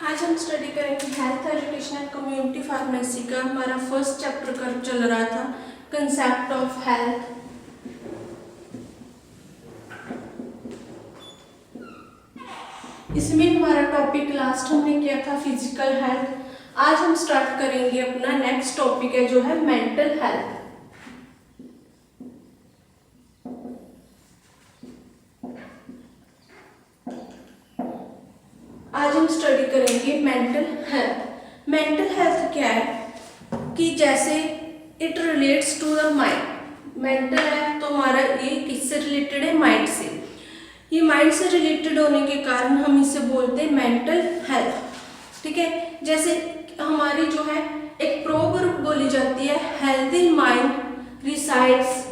आज हम स्टडी करेंगे health education and community pharmacy का। हमारा फर्स्ट चैप्टर कर चल रहा था कंसेप्ट ऑफ हेल्थ। इसमें हमारा टॉपिक लास्ट हमने किया था फिजिकल हेल्थ। आज हम स्टार्ट करेंगे अपना नेक्स्ट टॉपिक है जो है मेंटल हेल्थ। आज हम स्टडी करेंगे मेंटल हेल्थ। मेंटल हेल्थ क्या है कि जैसे it relates to the mind. Mental health तो हमारा ये किससे रिलेटेड है? माइंड से। ये माइंड से रिलेटेड होने के कारण हम इसे बोलते हैं मेंटल हेल्थ। ठीक है, जैसे हमारी जो है एक प्रोवर्ब बोली जाती है, healthy mind resides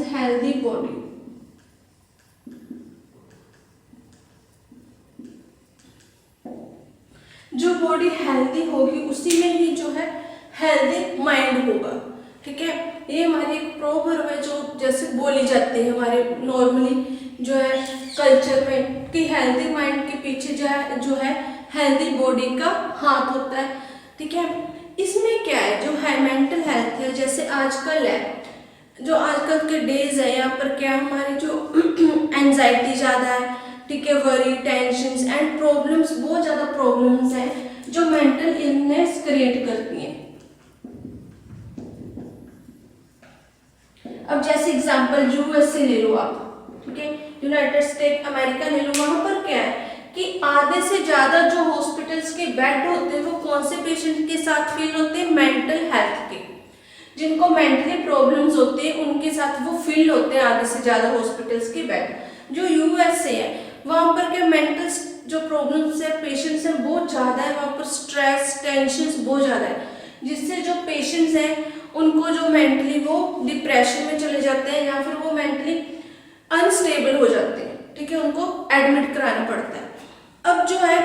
healthy body. जो बॉडी हेल्दी होगी उसी में ही जो है हेल्दी माइंड होगा। ठीक है, ये हमारी एक प्रोवर्ब है जो जैसे बोली जाती है हमारे नॉर्मली जो है कल्चर में कि हेल्दी माइंड के पीछे जो है हेल्दी बॉडी का हाथ होता है। ठीक है, इसमें क्या है जो है मेंटल हेल्थ है, जैसे आजकल है जो आजकल के डेज है, यहाँ पर क्या हमारी जो एंजाइटी ज़्यादा है, ठीक है, वरी, टेंशन्स एंड प्रॉब्लम्स, बहुत ज़्यादा प्रॉब्लम्स हैं जो मेंटल इलनेस क्रिएट करती हैं। अब जैसे एग्जांपल यूएसए ले लो आप, ठीक है, यूनाइटेड स्टेट अमेरिका ले लो। वहां पर क्या है कि आधे से ज़्यादा जो हॉस्पिटल्स के बेड होते हैं वो कौन से पेशेंट के साथ फिल होते हैं? मेंटल हेल्थ के। जिनको मेंटली प्रॉब्लम्स होते हैं उनके साथ वो फिल होते हैं आधे से ज़्यादा हॉस्पिटल्स के बेड। जो यूएसए है वहाँ पर क्या मेंटल जो प्रॉब्लम्स है पेशेंट्स हैं बहुत ज़्यादा है, वहाँ पर स्ट्रेस टेंशन बहुत ज़्यादा है, जिससे जो पेशेंट्स हैं उनको जो मेंटली वो डिप्रेशन में चले जाते हैं या फिर वो मेंटली अनस्टेबल हो जाते हैं। ठीक है, उनको एडमिट कराना पड़ता है। अब जो है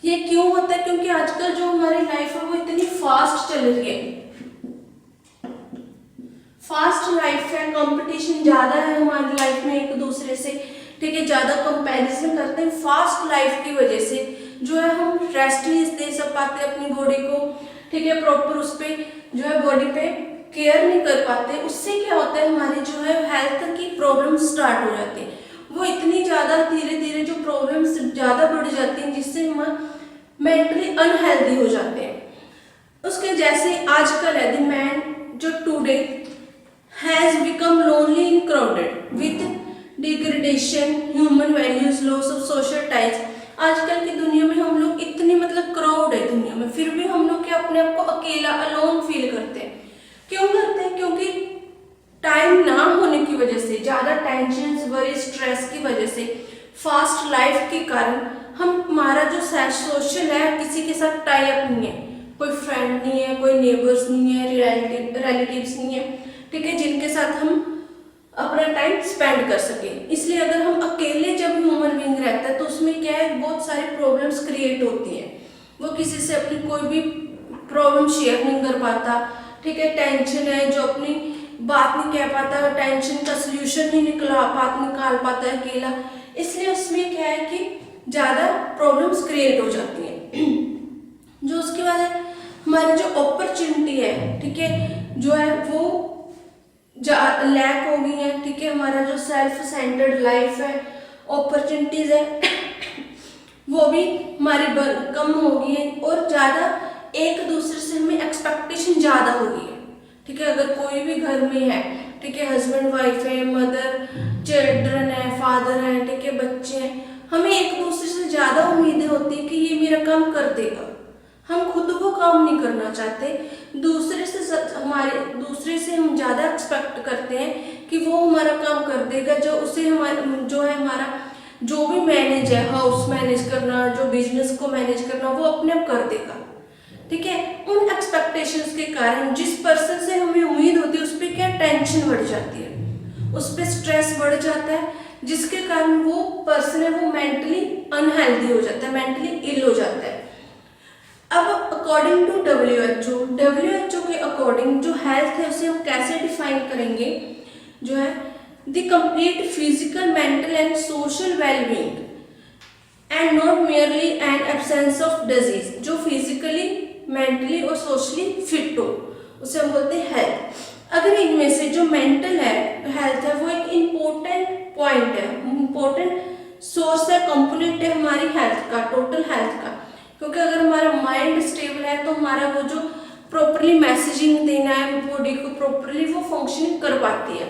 ये क्यों होता है? क्योंकि आजकल जो हमारी लाइफ है वो इतनी फास्ट चल रही है, फास्ट लाइफ है, कंपटीशन ज़्यादा है हमारी लाइफ में एक दूसरे से। ठीक है, ज़्यादा कंपैरिजन करते हैं। फास्ट लाइफ की वजह से जो है हम रेस्ट नहीं दे पाते अपनी बॉडी को। ठीक है, प्रॉपर उस पर जो है बॉडी पे केयर नहीं कर पाते। उससे क्या होता है हमारी जो है हेल्थ की प्रॉब्लम स्टार्ट हो जाती है। वो इतनी ज़्यादा धीरे धीरे जो प्रॉब्लम्स ज़्यादा बढ़ जाती हैं जिससे हम मेंटली अनहेल्दी हो जाते हैं। उसके जैसे आजकल है द मैन जो today has become lonely and crowded with degradation, human values, loss of social ties। आजकल की दुनिया में हम लोग इतनी क्राउड है दुनिया में, फिर भी हम लोग क्या अपने आप को अकेला अलोन फील करते हैं। क्यों करते हैं? क्योंकि टाइम ना होने की वजह से, ज़्यादा टेंशन वरी स्ट्रेस की वजह से, फास्ट लाइफ के कारण हमारा जो सोशल है किसी के साथ टाई अप नहीं है, कोई फ्रेंड नहीं है, कोई नेबर्स नहीं है, रिलेटिव्स नहीं है, ठीक है, जिनके साथ हम अपना टाइम स्पेंड कर सकें। इसलिए अगर हम अकेले जब ह्यूमन बीइंग रहता है तो उसमें क्या है बहुत सारी प्रॉब्लम्स क्रिएट होती हैं। वो किसी से अपनी कोई भी प्रॉब्लम शेयर नहीं कर पाता। ठीक है, टेंशन है जो अपनी बात नहीं कह पाता, टेंशन का सोल्यूशन नहीं निकाल पाता है अकेला। इसलिए उसमें क्या है कि ज़्यादा प्रॉब्लम्स क्रिएट हो जाती हैं। जो उसके बाद हमारी जो अपॉर्चुनिटी है, ठीक है, जो है वो लैक हो गई है। ठीक है, हमारा जो सेल्फ सेंटर्ड लाइफ है, अपॉर्चुनिटीज है वो भी हमारी कम हो गई है और ज़्यादा एक दूसरे से हमें एक्सपेक्टेशन ज़्यादा हो गई है। ठीक है, अगर कोई भी घर में है, ठीक है, हस्बैंड वाइफ है, मदर चिल्ड्रन है, फादर है, ठीक है, बच्चे हैं, हमें एक दूसरे से ज़्यादा उम्मीदें होती है कि ये मेरा काम कर देगा। हम खुद वो काम नहीं करना चाहते, दूसरे से हम ज़्यादा एक्सपेक्ट करते हैं कि वो हमारा काम कर देगा, हमारा जो भी मैनेज है, हाउस मैनेज करना, जो बिजनेस को मैनेज करना, वो अपने आप कर देगा। ठीक है, उन एक्सपेक्टेशंस के कारण जिस पर्सन से हमें उम्मीद होती है उस पर क्या टेंशन बढ़ जाती है, उस पर स्ट्रेस बढ़ जाता है, जिसके कारण वो पर्सन है वो मेंटली अनहेल्दी हो जाता है, मेंटली इल हो जाता है। अब अकॉर्डिंग अकॉर्डिंग टू WHO के अकॉर्डिंग जो हेल्थ है उसे हम कैसे डिफाइन करेंगे, जो है the complete physical, mental and social wellbeing and not merely N absence of disease. जो फिजिकली, मेंटली और सोशली फिट हो उसे हम बोलते हैं हेल्थ। अगर इनमें से जो मेंटल है हेल्थ है वो एक इम्पोर्टेंट पॉइंट है, इम्पोर्टेंट सोर्स है, कंपोनेंट है हमारी हेल्थ का, टोटल हेल्थ का। क्योंकि अगर हमारा माइंड स्टेबल है तो हमारा वो जो प्रॉपरली मैसेजिंग देना है बॉडी को, प्रॉपरली वो फंक्शनिंग कर पाती है।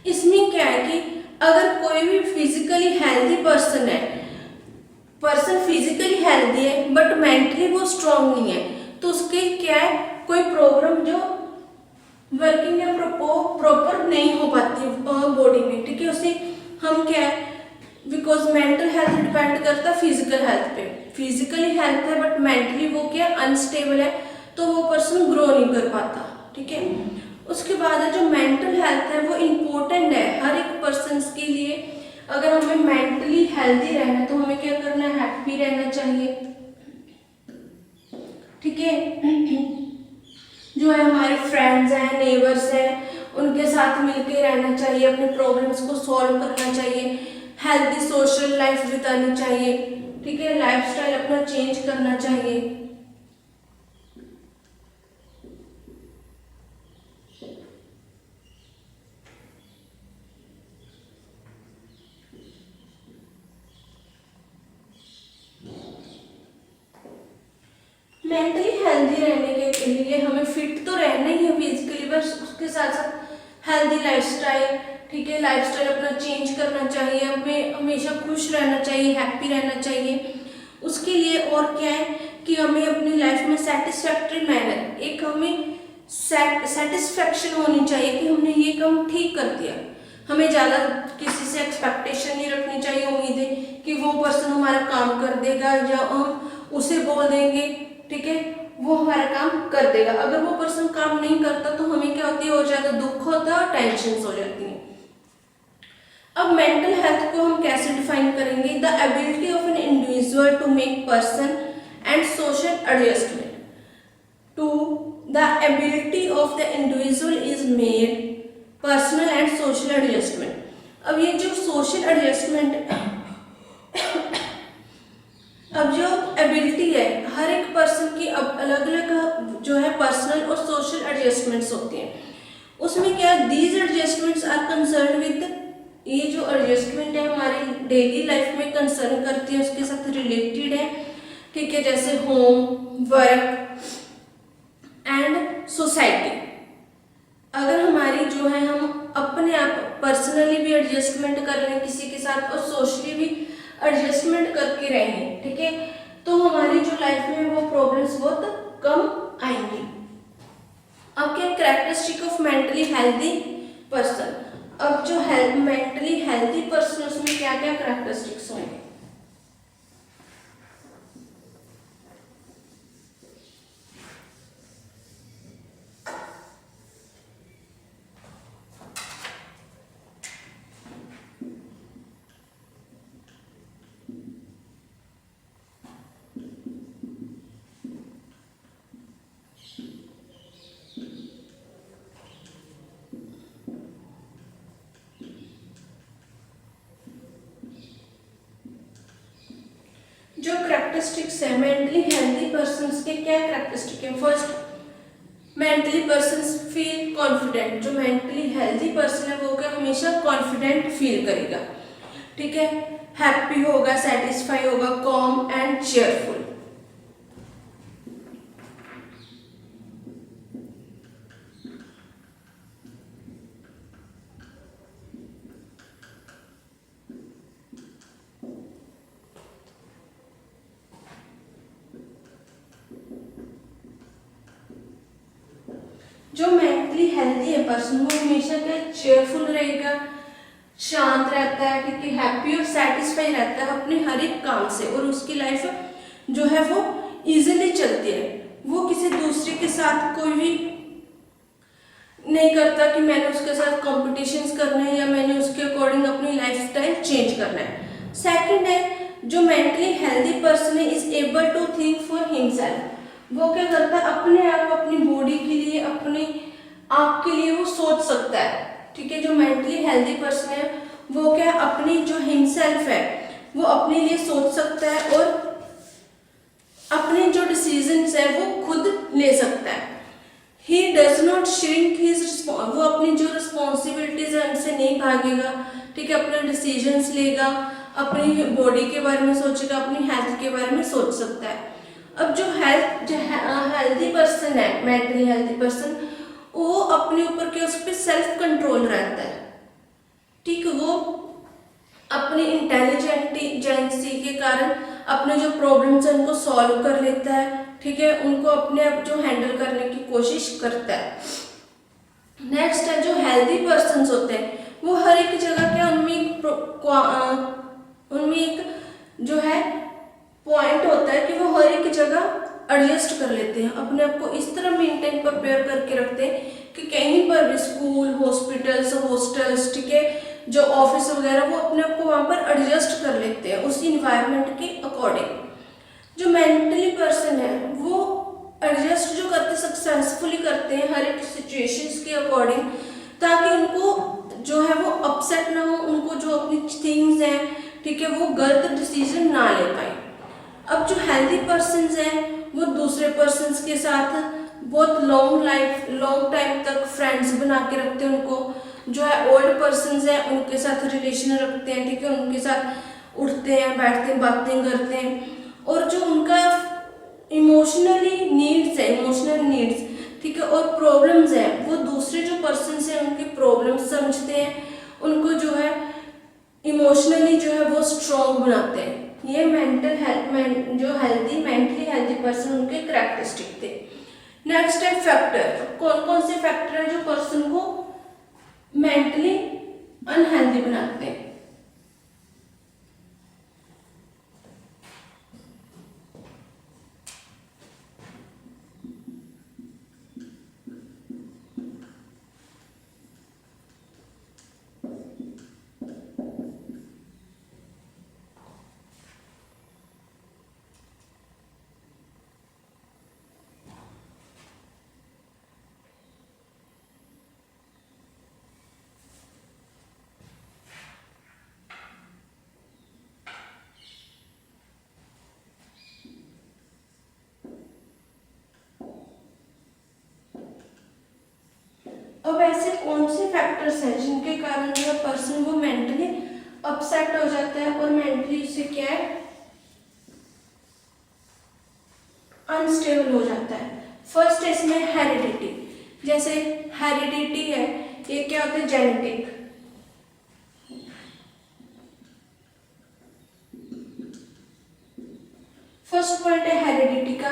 इसमें क्या है कि अगर कोई भी फिजिकली हेल्दी पर्सन है, पर्सन फिजिकली हेल्दी है बट मेंटली वो स्ट्रांग नहीं है, तो उसके क्या है कोई प्रॉब्लम जो वर्किंग है प्रॉपर नहीं हो पाती बॉडी में, ठीक है। उसे हम क्या है, बिकॉज मेंटल हेल्थ डिपेंड करता है फिजिकल हेल्थ पे। फिजिकली हेल्थ है बट मेंटली वो क्या अनस्टेबल है, तो वो पर्सन ग्रो नहीं कर पाता, ठीक है। उसके बाद जो मेंटल हेल्थ है वो इम्पोर्टेंट है हर एक पर्सन के लिए। अगर हमें मेंटली हेल्दी रहना है तो हमें क्या करना है, हैप्पी रहना चाहिए, ठीक है। जो है हमारे फ्रेंड्स हैं, नेबर्स हैं, उनके साथ मिलके रहना चाहिए, अपने प्रॉब्लम्स को सॉल्व करना चाहिए, हेल्दी सोशल लाइफ बितानी चाहिए, ठीक है। लाइफस्टाइल अपना चेंज करना चाहिए। मेंटली हेल्दी रहने के लिए हमें फिट तो रहना ही है फिजिकली, बस उसके साथ साथ हेल्दी लाइफस्टाइल, ठीक है। लाइफस्टाइल अपना चेंज करना चाहिए, हमें हमेशा खुश रहना चाहिए, हैप्पी रहना चाहिए। उसके लिए और क्या है कि हमें अपनी लाइफ में सेटिस्फैक्टरी मैनर, एक हमें सेटिस्फैक्शन होनी चाहिए कि हमने ये काम ठीक कर दिया। हमें ज़्यादा किसी से एक्सपेक्टेशन नहीं रखनी चाहिए, उम्मीदें कि वो पर्सन हमारा काम कर देगा या हम उसे बोल देंगे, ठीक है, वो हमारा काम कर देगा। अगर वो पर्सन काम नहीं करता तो हमें क्या होती है, और ज़्यादा दुख होता है और टेंशन हो जाती है। अब मेंटल हेल्थ को हम कैसे डिफाइन करेंगे, the ability of an individual to make person and social adjustment to the ability of the individual is made personal and social adjustment. अब ये जो सोशल एडजस्टमेंट, अब जो एबिलिटी है हर एक पर्सन की अब अलग अलग जो है पर्सनल और सोशल एडजस्टमेंट्स होती हैं। उसमें क्या these adjustments are concern with, ये जो एडजस्टमेंट है हमारी डेली लाइफ में कंसर्न करती है, उसके साथ रिलेटेड है, ठीक है, जैसे होम, वर्क एंड सोसाइटी। अगर हमारी जो है हम अपने आप पर्सनली भी एडजस्टमेंट कर लें किसी के साथ और सोशली भी एडजस्टमेंट करके रहें, ठीक है, तो हमारी जो लाइफ में वो प्रॉब्लम्स बहुत कम आएंगी। अब क्या characteristic of mentally healthy person, अब जो मेंटली हेल्दी पर्सन उसमें क्या क्या कैरेक्टरिस्टिक्स होंगे। जो कैरेक्टरिस्टिक्स है मेंटली हेल्दी पर्सन्स के, क्या कैरेक्टरिस्टिक है। First, mentally persons feel confident. जो मेंटली हेल्दी पर्सन है वो क्या हमेशा कॉन्फिडेंट फील करेगा, ठीक है, हैप्पी होगा, सेटिस्फाई होगा, कॉम एंड चेयरफुल। जो मेंटली हेल्दी है पर्सन वो हमेशा क्या चेयरफुल रहेगा, शांत रहता है, ठीक है, हैप्पी और सेटिस्फाई रहता है अपने हर एक काम से, और उसकी लाइफ जो है वो इजीली चलती है। वो किसी दूसरे के साथ कोई भी नहीं करता कि मैंने उसके साथ कॉम्पिटिशन्स करना है या मैंने उसके अकॉर्डिंग अपनी लाइफस्टाइल चेंज करना है। सेकंड है जो मेंटली हेल्दी पर्सन है is able to think for himself. वो क्या करता है, अपने आप अपनी बॉडी के लिए, अपने आप के लिए वो सोच सकता है। ठीक है, जो मेंटली हेल्दी पर्सन है वो क्या, अपनी जो हिमसेल्फ है वो अपने लिए सोच सकता है और अपने जो डिसीजंस है वो खुद ले सकता है। He does not shrink his, वो अपनी जो रिस्पॉन्सिबिलिटीज है उनसे नहीं भागेगा। ठीक है, अपने डिसीजंस लेगा, अपनी बॉडी के बारे में सोचेगा, अपनी हेल्थ के बारे में सोच सकता है। अब जो हेल्दी पर्सन है, मेंटली हेल्दी पर्सन, वो अपने ऊपर के उस पर सेल्फ कंट्रोल रहता है। ठीक है, वो अपनी इंटेलिजेंसी के कारण अपने जो प्रॉब्लम्स हैं उनको सॉल्व कर लेता है। ठीक है, उनको अपने आप जो हैंडल करने की कोशिश करता है। नेक्स्ट है, जो हेल्दी पर्सन्स होते हैं वो हर एक जगह क्या, उनमें एक जो है पॉइंट होता है कि वो हर एक जगह एडजस्ट कर लेते हैं, अपने आप को इस तरह मेंटेन प्रिपेयर करके रखते हैं कि कहीं पर भी स्कूल, हॉस्पिटल्स, हॉस्टल्स, ठीक है, जो ऑफिस वगैरह, वो अपने आप को वहाँ पर एडजस्ट कर लेते हैं उस इन्वायरमेंट के अकॉर्डिंग। जो मेंटली पर्सन है वो एडजस्ट जो करते, सक्सेसफुली करते हैं हर एक सिचुएशंस के अकॉर्डिंग, ताकि उनको जो है वो अपसेट ना हो, उनको जो अपनी थिंग्स हैं, ठीक है, वो गलत डिसीजन ना ले पाए। अब जो हेल्दी पर्सन्स हैं वो दूसरे पर्सन्स के साथ बहुत लॉन्ग टाइम तक फ्रेंड्स बना के रखते हैं उनको। जो है ओल्ड पर्सन्स हैं उनके साथ रिलेशन रखते हैं। ठीक है, उनके साथ उठते हैं, बैठते हैं, बातें करते हैं। और जो उनका इमोशनल नीड्स, ठीक है, और प्रॉब्लम्स हैं, वो दूसरे जो पर्सन्स हैं उनके प्रॉब्लम्स समझते हैं, उनको जो है इमोशनली जो है वो स्ट्रॉन्ग बनाते हैं। ये मेंटली हेल्दी पर्सन उनके कैरेक्टरिस्टिक थे। नेक्स्ट है फैक्टर। कौन कौन से फैक्टर है जो पर्सन को मेंटली अनहेल्दी बनाते हैं? अब ऐसे कौन से फैक्टर्स हैं जिनके कारण जो पर्सन वो मेंटली अपसेट हो जाता है और मेंटली उसे क्या है, अनस्टेबल हो जाता है? फर्स्ट है इसमें हेरिडिटी। जैसे हेरिडिटी है, ये क्या होता है, जेनेटिक। फर्स्ट पॉइंट है हेरिडिटी का।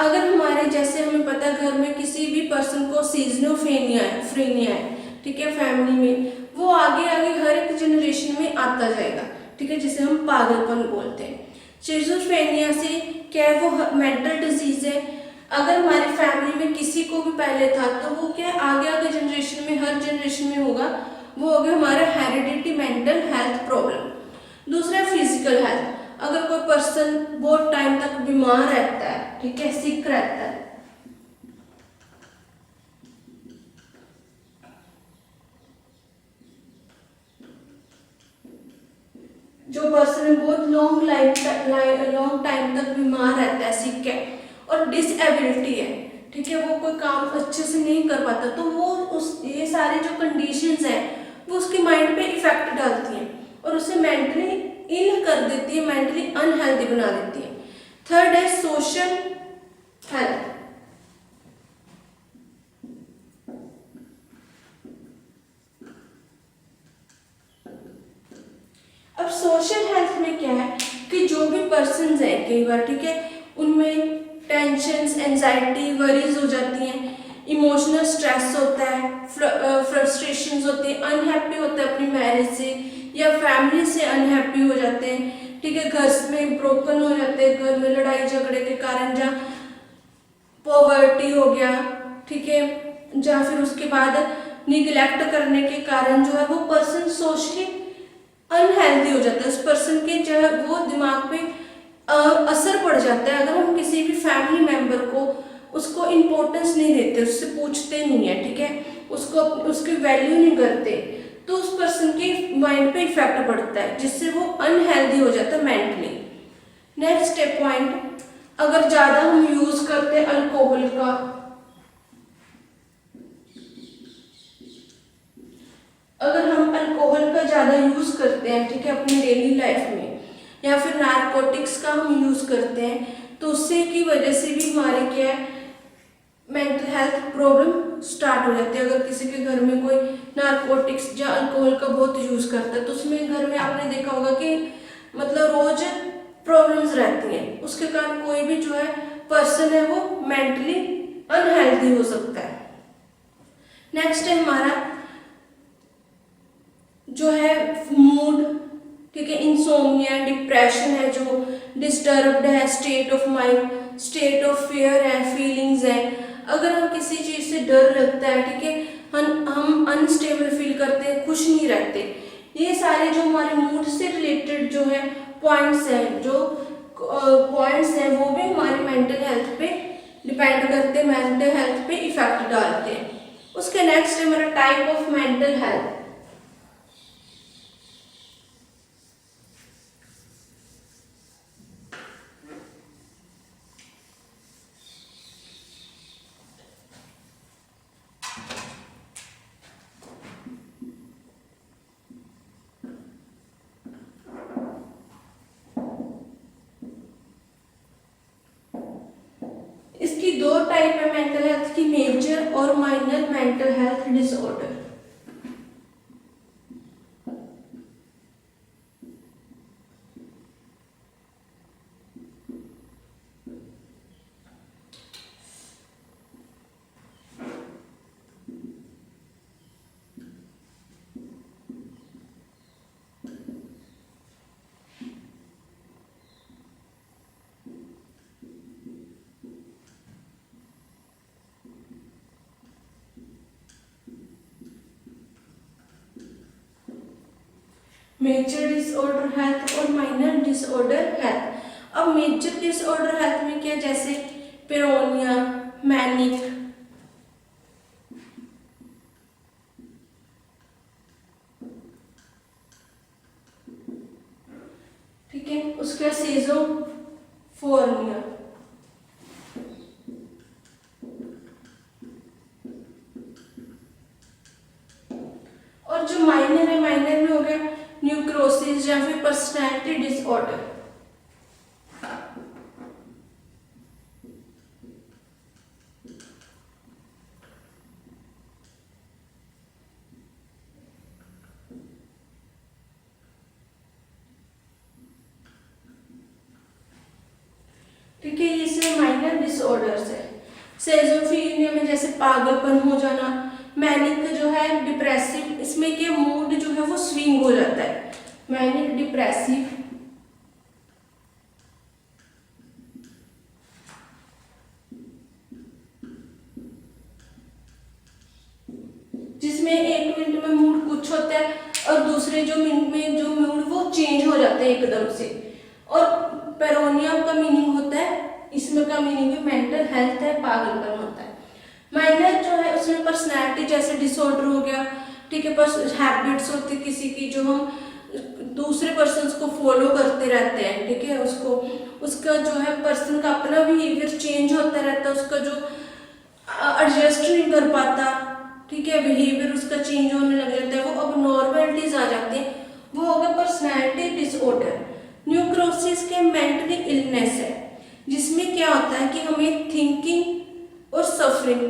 अगर हमारे, जैसे हमें पता है घर में किसी भी पर्सन को सीजनोफ्रेनिया है, ठीक है, फैमिली में, वो आगे आगे हर एक जनरेशन में आता जाएगा। ठीक है, जिसे हम पागलपन बोलते हैं। सीजनोफ्रेनिया से क्या है, वो मेंटल डिजीज है। अगर हमारी फैमिली में किसी को भी पहले था तो वो क्या आगे आगे जनरेशन में, हर जनरेशन में होगा, वो हो गया हमारा हेरिडिटी मेंटल हेल्थ प्रॉब्लम। दूसरा फिजिकल हेल्थ। अगर कोई पर्सन बहुत टाइम तक बीमार रहता है, ठीक है, सिक रहता है, जो पर्सन बहुत लॉन्ग टाइम तक बीमार रहता है, सिक है, और डिसएबिलिटी है, ठीक है, वो कोई काम अच्छे से नहीं कर पाता, तो वो ये सारे जो कंडीशंस हैं वो उसके माइंड पे इफेक्ट डालती हैं और उसे मेंटली इल कर देती है, मेंटली अनहेल्दी बना देती है। थर्ड है सोशल हेल्थ। अब सोशल हेल्थ में क्या है कि जो भी पर्सन्स हैं कई बार, ठीक है, उनमें टेंशन्स, एंजाइटी, वरीज हो जाती हैं, इमोशनल स्ट्रेस होता है, फ्रस्ट्रेशंस होती है, अनहैप्पी होता है अपनी मैरिज से या फैमिली से अनहैप्पी हो जाते हैं। ठीक है, घर में ब्रोकन हो जाते हैं, घर में लड़ाई झगड़े के कारण, जहाँ पॉवर्टी हो गया, ठीक है, या फिर उसके बाद निगलेक्ट करने के कारण जो है वो पर्सन सोशली अनहेल्दी हो जाता है। उस पर्सन के जो है वो दिमाग पे असर पड़ जाता है अगर हम किसी भी फैमिली मेंबर को उसको इम्पोर्टेंस नहीं देते, उससे पूछते नहीं है, ठीक है, उसको उसकी वैल्यू नहीं करते, तो उस पर्सन के माइंड पे इफेक्ट पड़ता है जिससे वो अनहेल्दी हो जाता है मेंटली। नेक्स्ट पॉइंट, अगर ज़्यादा हम यूज़ करते हैं अल्कोहल का, अगर हम अल्कोहल का ज़्यादा यूज़ करते हैं, ठीक है, अपनी डेली लाइफ में, या फिर नारकोटिक्स का हम यूज़ करते हैं, तो उससे की वजह से भी हमारे क्या है मेंटल हेल्थ प्रॉब्लम स्टार्ट हो जाती है। अगर किसी के घर में कोई नारकोटिक्स या अल्कोहल का बहुत यूज़ करता है तो उसमें घर में आपने देखा होगा कि मतलब रोज प्रॉब्लम्स रहती हैं, उसके कारण कोई भी जो है पर्सन है वो मेंटली अनहेल्दी हो सकता है। नेक्स्ट है हमारा जो है मूड, ठीक है, इंसोम्निया, डिप्रेशन है, जो डिस्टर्ब्ड है state of mind, state of fear है, फीलिंग्स है, अगर हम किसी चीज़ से डर लगता है, ठीक है, हम अनस्टेबल फील करते हैं, खुश नहीं रहते, ये सारे जो हमारे मूड से रिलेटेड जो है पॉइंट्स हैं, जो पॉइंट्स हैं वो भी हमारी मेंटल हेल्थ पे डिपेंड करते हैं, मेंटल हेल्थ पे इफेक्ट डालते हैं। उसके नेक्स्ट है हमारा टाइप ऑफ मेंटल हेल्थ। इसकी दो टाइप है मेंटल हेल्थ की, मेजर और minor mental health disorder. Major disorder health और माइनर डिसऑर्डर हेल्थ। अब मेजर डिसऑर्डर हेल्थ में क्या, जैसे पेरोनिया, मैनिक, ठीक है, उसका सीजोफ्रेनिया, और जो माइनर है, माइनर में हो गया न्यूरोसिस या फिर पर्सनैलिटी डिसऑर्डर। ठीक है, ये इसमें माइनर डिसऑर्डर्स है। सेजोफ्रेनिया में जैसे पागलपन हो जाना, मैनिक जो है डिप्रेसिव, इसमें क्या मूड जो है वो स्विंग हो जाता है, मैनिक डिप्रेसिव, जिसमें एक मिनट में मूड कुछ होता है और दूसरे जो मिनट में जो मूड वो चेंज हो जाते हैं एकदम से। और पेरोनिया का मीनिंग होता है, इसमें का मीनिंग भी मेंटल हेल्थ है, पागलपन होता है। माइनर जो है उसमें पर्सनैलिटी जैसे डिसऑर्डर हो गया, ठीक है, हैबिट्स होती है किसी की जो हम दूसरे पर्सन को फॉलो करते रहते हैं, ठीक है, उसको उसका जो है पर्सन का अपना बिहेवियर चेंज होता रहता है, उसका जो एडजस्ट नहीं कर पाता, ठीक है, बिहेवियर उसका चेंज होने लग जाता है, वो अब नॉर्मलिटीज आ जाती है, वो होगा पर्सनैलिटी डिसऑर्डर। न्यूरोसिस के मेंटली इलनेस है, जिसमें क्या होता है कि हमें थिंकिंग और सफरिंग,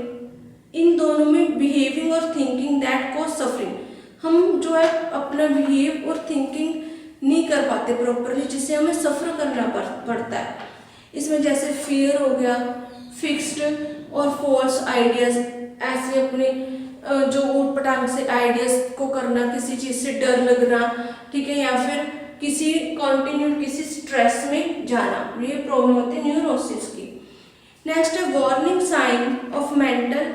इन दोनों में बिहेविंग और थिंकिंग दैट कॉज सफरिंग, हम जो है अपना बिहेव और थिंकिंग नहीं कर पाते प्रॉपरली, जिससे हमें सफ़र करना पड़ता है। इसमें जैसे फियर हो गया, फिक्स्ड और फॉल्स आइडियाज, ऐसे अपने जो ऊट पटांग से आइडियाज को करना, किसी चीज़ से डर लगना, ठीक है, या फिर किसी कॉन्टिन्यू किसी स्ट्रेस में जाना, ये प्रॉब्लम होती है न्यूरोसिस की। नेक्स्ट है warning sign of mental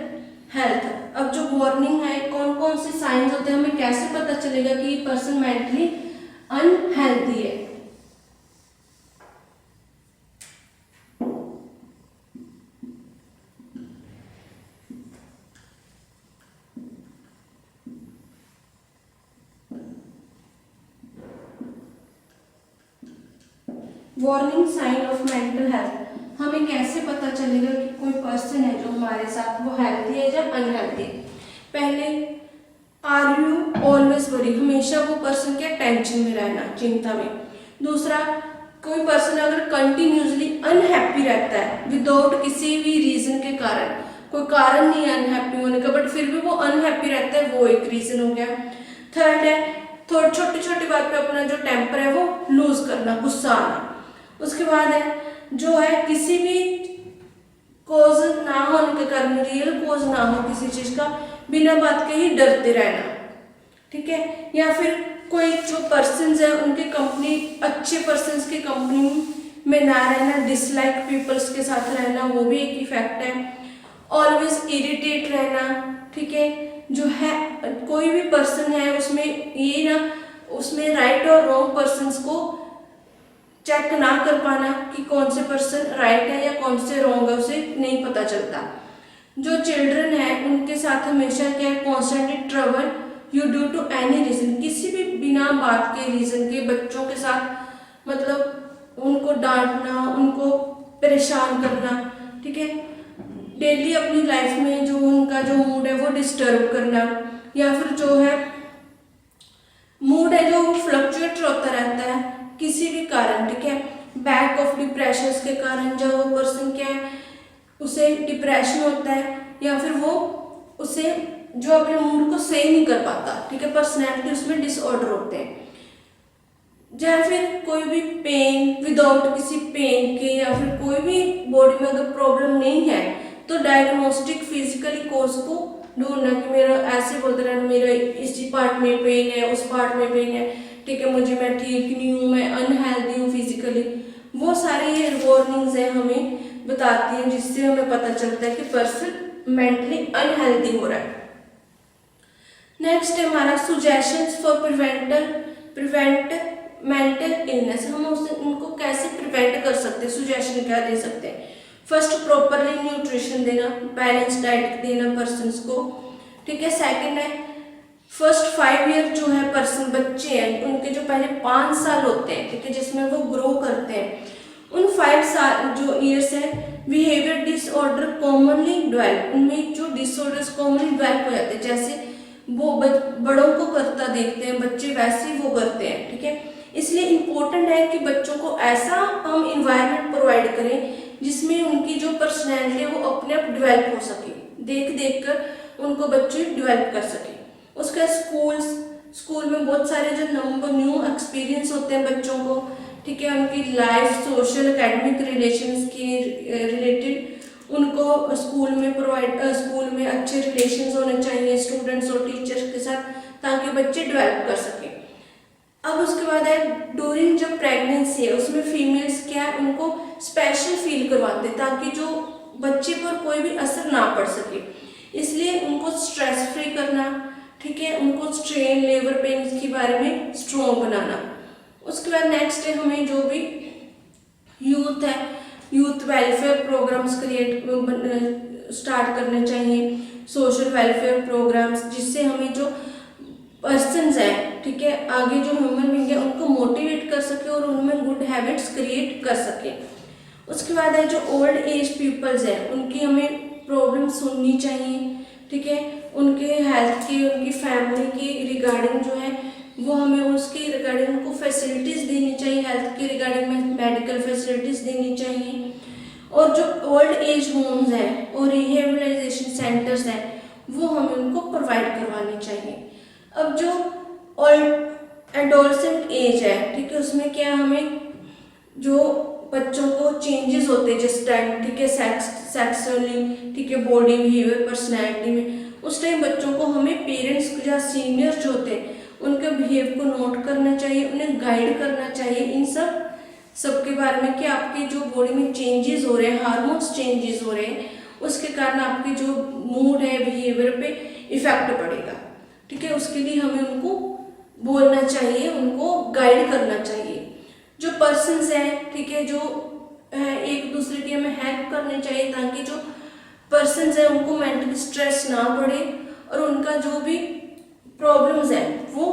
health. अब जो वार्निंग है, कौन कौन से साइंस होते हैं, हमें कैसे पता चलेगा कि ये पर्सन मेंटली अनहेल्दी है। Warning sign of mental health, हमें कैसे पता चलेगा कि कोई पर्सन है जो हमारे साथ वो हेल्थी है या अनहेल्थी है। पहले, आर यू ऑलवेज वरी, हमेशा वो पर्सन क्या टेंशन में रहना, चिंता में। दूसरा, कोई पर्सन अगर कंटिन्यूसली अनहैप्पी रहता है विदाउट किसी भी रीजन के कारण, कोई कारण नहीं है अनहैप्पी होने का बट फिर भी वो अनहैप्पी रहता है, वो एक रीजन हो गया। थर्ड है, थोड़ी छोटी छोटी बात पे अपना जो टेम्पर है वो लूज करना, गुस्सा आना। उसके बाद है जो है किसी भी कोज ना होने के कारण, रियल कोज ना हो किसी चीज का, बिना बात के ही डरते रहना, ठीक है। या फिर कोई जो पर्सन्स है उनके कंपनी, अच्छे पर्सन्स की कंपनी में ना रहना, डिसलाइक पीपल्स के साथ रहना, वो भी एक इफेक्ट है। ऑलवेज इरिटेट रहना, ठीक है। जो है कोई भी पर्सन है उसमें ये ना, उसमें राइट और रॉन्ग पर्सन्स को चेक ना कर पाना कि कौन से पर्सन राइट है या कौन से रॉन्ग है, उसे नहीं पता चलता। जो चिल्ड्रन है उनके साथ हमेशा क्या है, constantly trouble you due to any reason, किसी भी बिना बात के रीजन के बच्चों के साथ मतलब उनको डांटना, उनको परेशान करना, ठीक है। डेली अपनी लाइफ में जो उनका जो मूड है वो डिस्टर्ब करना, या फिर जो है मूड है जो फ्लक्चुएट होता रहता है किसी भी कारण, ठीक है। बैक ऑफ डिप्रेशन के कारण जो वो पर्सन क्या है, उसे डिप्रेशन होता है, या फिर वो उसे जो अपने मूड को सही नहीं कर पाता, ठीक है। पर्सनैलिटी उसमें डिसऑर्डर होते हैं। या फिर कोई भी पेन विदाउट किसी पेन के, या फिर कोई भी बॉडी में अगर प्रॉब्लम नहीं है तो डायग्नोस्टिक फिजिकली कोज को ढूंढना कि मेरा ऐसे बोलते रहना मेरा इस पार्ट में पेन है, उस पार्ट में पेन है, ठीक है, मुझे मैं ठीक नहीं हूँ, मैं अनहेल्दी हूँ फिजिकली, वो सारे ये वार्निंग्स है हमें बताती हैं, जिससे हमें पता चलता है कि पर्सन मेंटली अनहेल्दी हो रहा है। नेक्स्ट है हमारा suggestions for prevent mental illness, हम उनको कैसे प्रिवेंट कर सकते हैं, सुजेशन क्या दे सकते हैं। फर्स्ट, प्रॉपरली न्यूट्रिशन देना, बैलेंस डाइट देना पर्सन्स को, ठीक है। सेकंड है फर्स्ट 5 ईयर जो है पर्सन बच्चे हैं उनके जो पहले 5 साल होते हैं, ठीक है, जिसमें वो ग्रो करते हैं, उन 5 साल जो ईयर्स है बिहेवियर डिसऑर्डर कॉमनली डेवलप, उनमें जो डिसऑर्डर्स कॉमनली डेवलप हो जाते हैं, जैसे वो बड़ों को करता देखते हैं बच्चे वैसे ही वो करते हैं, ठीक है। इसलिए इम्पोर्टेंट है कि बच्चों को ऐसा हम इन्वायरमेंट प्रोवाइड करें जिसमें उनकी जो पर्सनैलिटी है वो अपने आप डेवलप हो सके, देख देख कर उनको बच्चे डेवलप कर सके। उसका स्कूल में बहुत सारे जो न्यू एक्सपीरियंस होते हैं बच्चों को, ठीक है, उनकी लाइफ सोशल एकेडमिक रिलेशंस के रिलेटेड उनको स्कूल में अच्छे रिलेशंस होने चाहिए स्टूडेंट्स और टीचर्स के साथ, ताकि बच्चे डेवलप कर सकें। अब उसके बाद है ड्यूरिंग जब प्रेगनेंसी है उसमें फीमेल्स क्या है उनको स्पेशल फील करवाते हैं ताकि जो बच्चे पर कोई भी असर ना पड़ सके, इसलिए उनको स्ट्रेस फ्री करना, ठीक है, उनको स्ट्रेन लेबर पेन के बारे में स्ट्रॉन्ग बनाना। उसके बाद नेक्स्ट है हमें जो भी यूथ है यूथ वेलफेयर प्रोग्राम्स स्टार्ट करने चाहिए, सोशल वेलफेयर प्रोग्राम्स, जिससे हमें जो पर्सन्स हैं, ठीक है, आगे जो ह्यूमन बीइंग है उनको मोटिवेट कर सके और उनमें गुड हैबिट्स क्रिएट कर सके। उसके बाद है जो ओल्ड एज पीपल्स हैं उनकी हमें प्रॉब्लम सुननी चाहिए, ठीक है, उनके हेल्थ की उनकी फैमिली की रिगार्डिंग जो है वो हमें उसके रिगार्डिंग उनको फैसिलिटीज़ देनी चाहिए, हेल्थ के रिगार्डिंग में मेडिकल फैसिलिटीज़ देनी चाहिए। और जो ओल्ड एज होम्स हैं और रिहेबिलिटेशन सेंटर्स हैं वो हमें उनको प्रोवाइड करवाने चाहिए। अब जो ओल्ड एडोलसेंट एज है, ठीक है, उसमें क्या हमें जो बच्चों को चेंजेस होते हैं जिस टाइम, ठीक है, सेक्सुअली, ठीक है, बॉडी बिहेवियर पर्सनैलिटी में, उस टाइम बच्चों को हमें पेरेंट्स या सीनियर जो होते हैं उनके बिहेव को नोट करना चाहिए, उन्हें गाइड करना चाहिए इन सब के बारे में कि आपके जो बॉडी में चेंजेस हो रहे हैं, हार्मोन्स चेंजेस हो रहे हैं, उसके कारण आपके जो मूड है बिहेवियर पे इफेक्ट पड़ेगा, ठीक है। उसके लिए हमें उनको बोलना चाहिए, उनको गाइड करना चाहिए। जो पर्सन्स हैं, ठीक है, जो एक दूसरे की हमें हेल्प करनी चाहिए ताकि जो पर्सन्स हैं उनको मेंटली स्ट्रेस ना बढ़े और उनका जो भी प्रॉब्लम्स है वो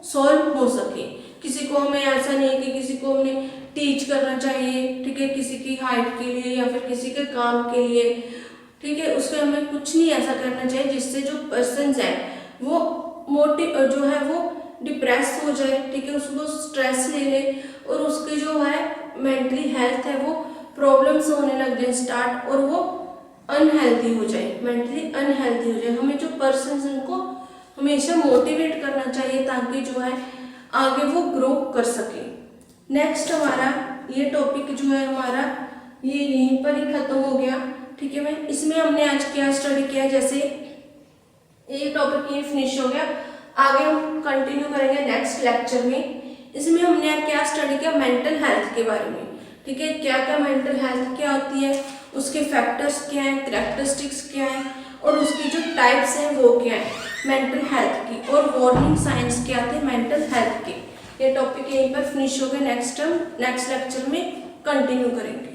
सॉल्व हो सके। किसी को हमें ऐसा नहीं है कि किसी को हमने टीच करना चाहिए, ठीक है, किसी की हाइट के लिए या फिर किसी के काम के लिए, ठीक है, उसमें हमें कुछ नहीं ऐसा करना चाहिए जिससे जो पर्सन्स है वो जो है वो डिप्रेस हो जाए, ठीक है, उसको स्ट्रेस ले ले और उसकी जो है मेंटली हेल्थ है वो प्रॉब्लम्स होने लग जाए स्टार्ट, और वो अनहेल्दी हो जाए, मेंटली अनहेल्दी हो जाए। हमें जो पर्सन उनको हमेशा मोटिवेट करना चाहिए ताकि जो है आगे वो ग्रो कर सके। नेक्स्ट हमारा ये टॉपिक जो है हमारा ये यहीं पर ही खत्म हो गया, ठीक है। मैं इसमें हमने आज क्या स्टडी किया, जैसे ये टॉपिक ये फिनिश हो गया, आगे हम कंटिन्यू करेंगे नेक्स्ट लेक्चर में। इसमें हमने क्या स्टडी किया, मेंटल हेल्थ के बारे में, ठीक है, क्या क्या मेंटल हेल्थ क्या होती है, उसके फैक्टर्स क्या हैं, कैरेक्टरिस्टिक्स क्या हैं और उसकी जो टाइप्स हैं वो क्या है मेंटल हेल्थ की, और वार्निंग साइंस क्या थे मेंटल हेल्थ के। ये टॉपिक यहीं पर फिनिश हो गया, नेक्स्ट लेक्चर में कंटिन्यू करेंगे।